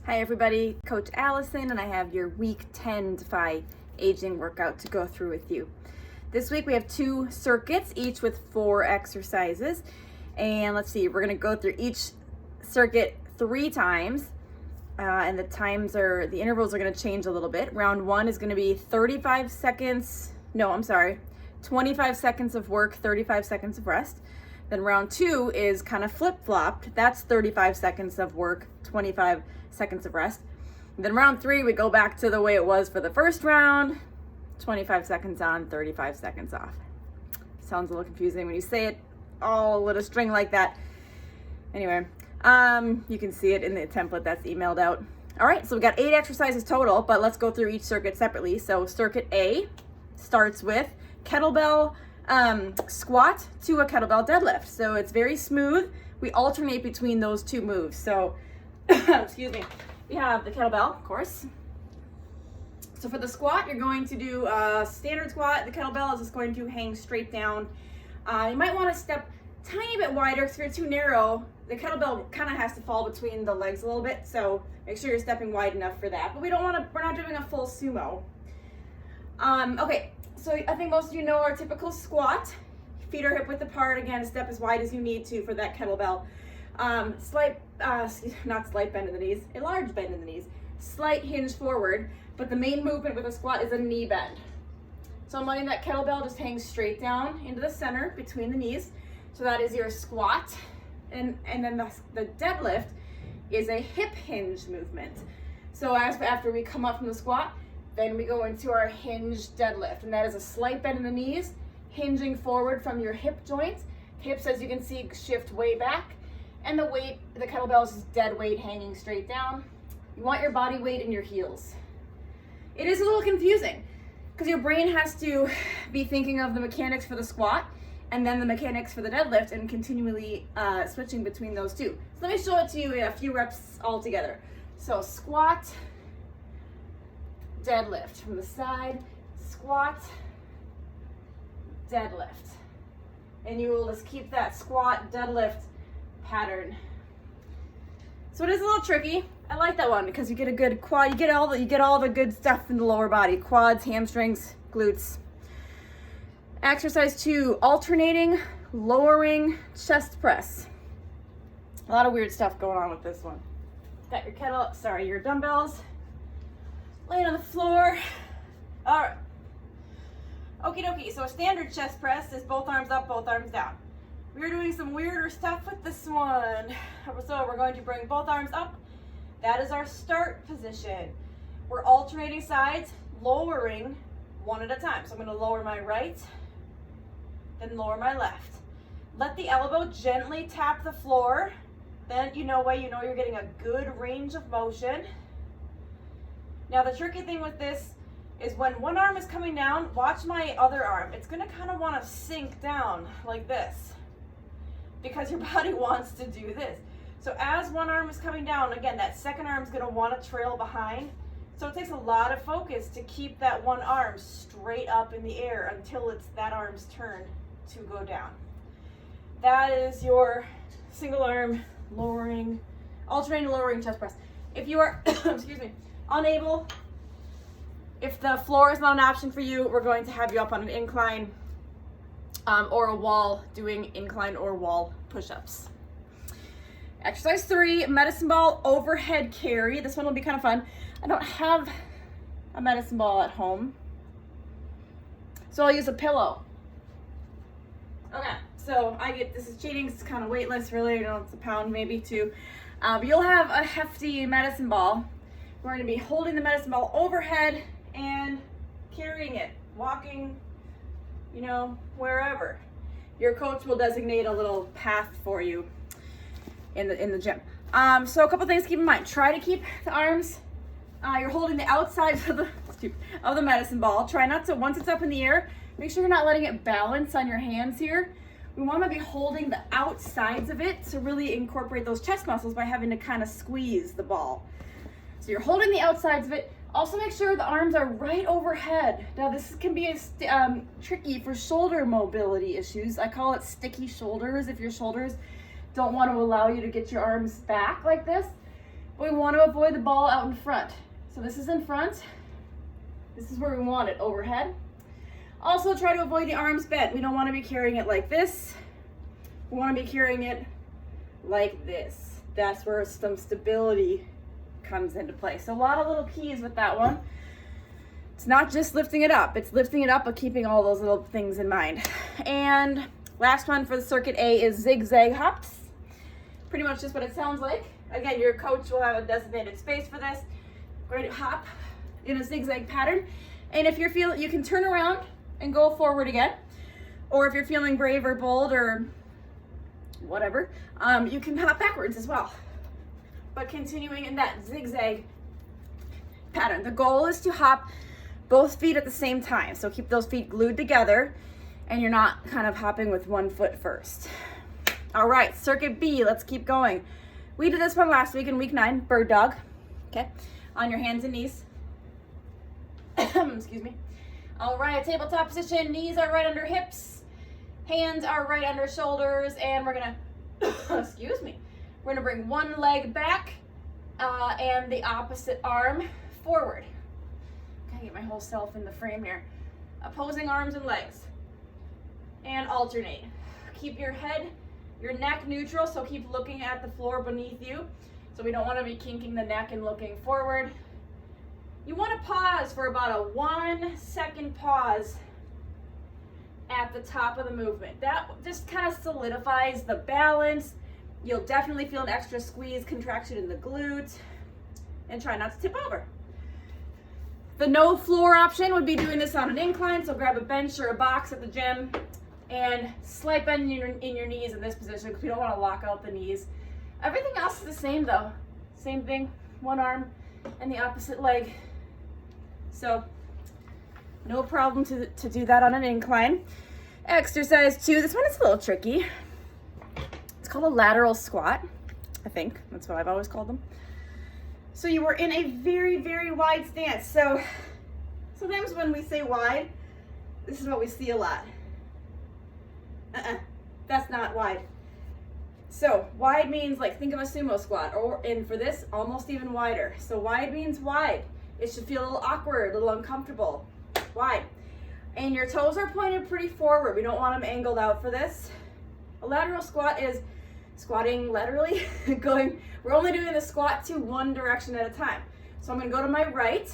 Hi everybody, Coach Allison, and I have your week 10 Defy aging workout to go through with you. This week we have 2 circuits, each with 4 exercises. And let's see, we're gonna go through each circuit 3 times. And the intervals are gonna change a little bit. Round 1 is gonna be 25 seconds of work, 35 seconds of rest. Then round 2 is kind of flip-flopped. That's 35 seconds of work, 25 seconds of rest. And then round 3, we go back to the way it was for the first round, 25 seconds on, 35 seconds off. Sounds a little confusing when you say it all in a string like that. Anyway, you can see it in the template that's emailed out. All right, so we got 8 exercises total, but let's go through each circuit separately. So circuit A starts with kettlebell squat to a kettlebell deadlift. So it's very smooth. We alternate between those 2 moves. So, excuse me, we have the kettlebell, of course. So for the squat, you're going to do a standard squat. The kettlebell is just going to hang straight down. You might want to step a tiny bit wider, because if you're too narrow, the kettlebell kind of has to fall between the legs a little bit. So make sure you're stepping wide enough for that. But we're not doing a full sumo. Okay. So I think most of you know our typical squat. Feet are hip width apart. Again, step as wide as you need to for that kettlebell. Not slight bend in the knees, a large bend in the knees. Slight hinge forward, but the main movement with a squat is a knee bend. So I'm letting that kettlebell just hang straight down into the center between the knees. So that is your squat. And then the deadlift is a hip hinge movement. So after we come up from the squat, then we go into our hinge deadlift, and that is a slight bend in the knees, hinging forward from your hip joints. Hips, as you can see, shift way back, and the kettlebell is just dead weight hanging straight down. You want your body weight in your heels. It is a little confusing, because your brain has to be thinking of the mechanics for the squat, and then the mechanics for the deadlift, and continually switching between those 2. So let me show it to you in a few reps all together. So squat, deadlift from the side, squat, deadlift. And you will just keep that squat, deadlift pattern. So it is a little tricky. I like that one because you get a good quad, you get all the good stuff in the lower body, quads, hamstrings, glutes. Exercise 2, alternating, lowering chest press. A lot of weird stuff going on with this one. Got your dumbbells laying on the floor. All right. Okie dokie. So a standard chest press is both arms up, both arms down. We're doing some weirder stuff with this one. So we're going to bring both arms up. That is our start position. We're alternating sides, lowering one at a time. So I'm going to lower my right, then lower my left. Let the elbow gently tap the floor. Then you know you're getting a good range of motion. Now the tricky thing with this is when one arm is coming down, watch my other arm. It's gonna kind of want to sink down like this because your body wants to do this. So as one arm is coming down, again, that second arm is gonna want to trail behind. So it takes a lot of focus to keep that one arm straight up in the air until it's that arm's turn to go down. That is your single arm alternating lowering chest press. If you are, excuse me, unable, if the floor is not an option for you, we're going to have you up on an incline or a wall doing incline or wall push-ups. Exercise 3, medicine ball overhead carry. This one will be kind of fun. I don't have a medicine ball at home, so I'll use a pillow. Okay, so this is cheating, it's kind of weightless really, it's a pound maybe 2. But you'll have a hefty medicine ball. We're going to be holding the medicine ball overhead and carrying it, walking, wherever. Your coach will designate a little path for you in the gym. So a couple things to keep in mind. Try to keep the arms, you're holding the outsides of the medicine ball. Try not to, once it's up in the air, make sure you're not letting it balance on your hands here. We want to be holding the outsides of it to really incorporate those chest muscles by having to kind of squeeze the ball. So you're holding the outsides of it. Also make sure the arms are right overhead. Now this can be tricky for shoulder mobility issues. I call it sticky shoulders if your shoulders don't want to allow you to get your arms back like this. But we want to avoid the ball out in front. So this is in front. This is where we want it, overhead. Also try to avoid the arms bent. We don't want to be carrying it like this. We want to be carrying it like this. That's where some stability comes into play. So a lot of little keys with that one. It's not just lifting it up, it's lifting it up but keeping all those little things in mind. And last one for the circuit A is Zigzag Hops. Pretty much just what it sounds like. Again, your coach will have a designated space for this. We're going to hop in a zigzag pattern. And if you're feeling, you can turn around and go forward again. Or if you're feeling brave or bold or whatever, you can hop backwards as well. But continuing in that zigzag pattern. The goal is to hop both feet at the same time. So keep those feet glued together and you're not kind of hopping with one foot first. All right, circuit B, let's keep going. We did this one last week in week 9, bird dog, okay? On your hands and knees. Excuse me. All right, tabletop position, knees are right under hips, hands are right under shoulders, and we're gonna, excuse me, we're gonna bring one leg back and the opposite arm forward. Gotta get my whole self in the frame here. Opposing arms and legs. And alternate. Keep your head, your neck neutral, so keep looking at the floor beneath you. So we don't want to be kinking the neck and looking forward. You want to pause for about a 1 second pause at the top of the movement. That just kind of solidifies the balance. You'll definitely feel an extra squeeze, contraction in the glutes, and try not to tip over. The no floor option would be doing this on an incline, so grab a bench or a box at the gym and slight bend in your knees in this position because we don't want to lock out the knees. Everything else is the same though. Same thing, one arm and the opposite leg. So no problem to do that on an incline. Exercise 2, this one is a little tricky. It's called a lateral squat, I think. That's what I've always called them. So you were in a very, very wide stance. So sometimes when we say wide, this is what we see a lot. That's not wide. So wide means like think of a sumo squat, and for this, almost even wider. So wide means wide. It should feel a little awkward, a little uncomfortable. Wide. And your toes are pointed pretty forward. We don't want them angled out for this. A lateral squat is squatting laterally, we're only doing the squat to one direction at a time. So I'm gonna go to my right,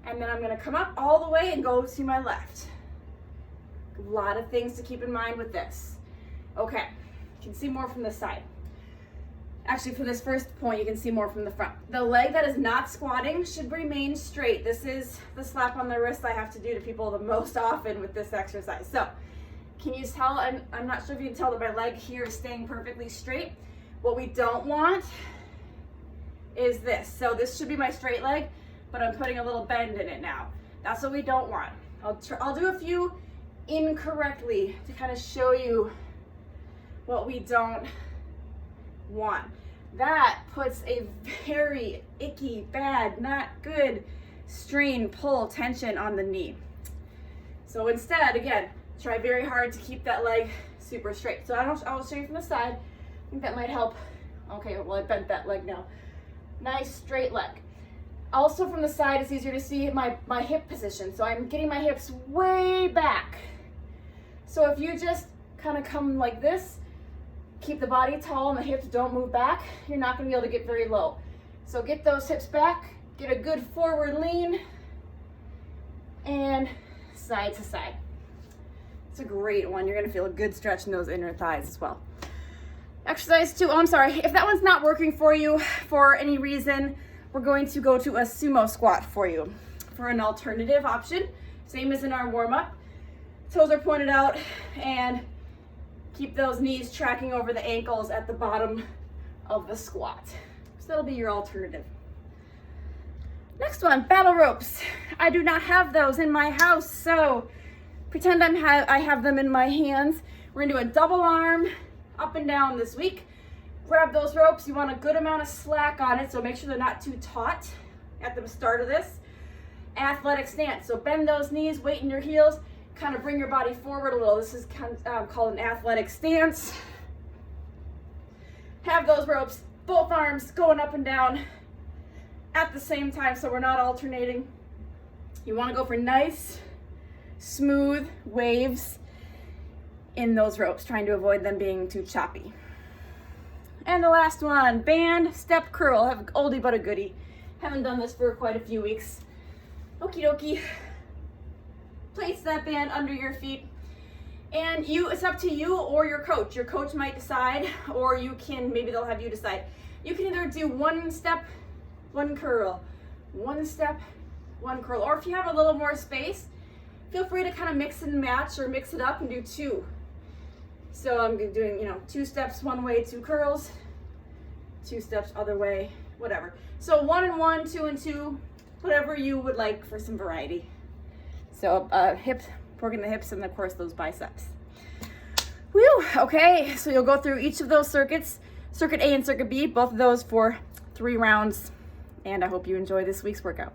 and then I'm gonna come up all the way and go to my left. A lot of things to keep in mind with this. Okay, you can see more from the side. Actually, for this first point, you can see more from the front. The leg that is not squatting should remain straight. This is the slap on the wrist I have to do to people the most often with this exercise. So, can you tell, I'm not sure if you can tell that my leg here is staying perfectly straight. What we don't want is this. So this should be my straight leg, but I'm putting a little bend in it now. That's what we don't want. I'll do a few incorrectly to kind of show you what we don't want. That puts a very icky, bad, not good strain, pull, tension on the knee. So instead, again, try very hard to keep that leg super straight. So I'll show you from the side. I think that might help. Okay, well I bent that leg now. Nice straight leg. Also from the side, it's easier to see my hip position. So I'm getting my hips way back. So if you just kind of come like this, keep the body tall and the hips don't move back, you're not gonna be able to get very low. So get those hips back, get a good forward lean, and side to side. It's a great one. You're gonna feel a good stretch in those inner thighs as well. Exercise 2, I'm sorry, if that one's not working for you for any reason, we're going to go to a sumo squat for you for an alternative option. Same as in our warm-up. Toes are pointed out and keep those knees tracking over the ankles at the bottom of the squat. So that'll be your alternative. Next one, battle ropes. I do not have those in my house, so pretend I have them in my hands. We're gonna do a double arm up and down this week. Grab those ropes. You want a good amount of slack on it, so make sure they're not too taut at the start of this. Athletic stance, so bend those knees, weight in your heels, kind of bring your body forward a little. This is called an athletic stance. Have those ropes both arms going up and down at the same time, so we're not alternating. You want to go for nice, smooth waves in those ropes, trying to avoid them being too choppy. And the last one, band step curl. I have an oldie but a goodie. Haven't done this for quite a few weeks. Okie dokie. Place that band under your feet. And it's up to you or your coach. Your coach might decide, or maybe they'll have you decide. You can either do one step, one curl, one step, one curl, or if you have a little more space, feel free to kind of mix and match or mix it up and do two. So I'm doing, 2 steps one way, 2 curls, 2 steps other way, whatever. So 1 and 1, 2 and 2, whatever you would like for some variety. So working the hips and of course those biceps. Whew, okay, so you'll go through each of those circuits, Circuit A and Circuit B, both of those for 3 rounds. And I hope you enjoy this week's workout.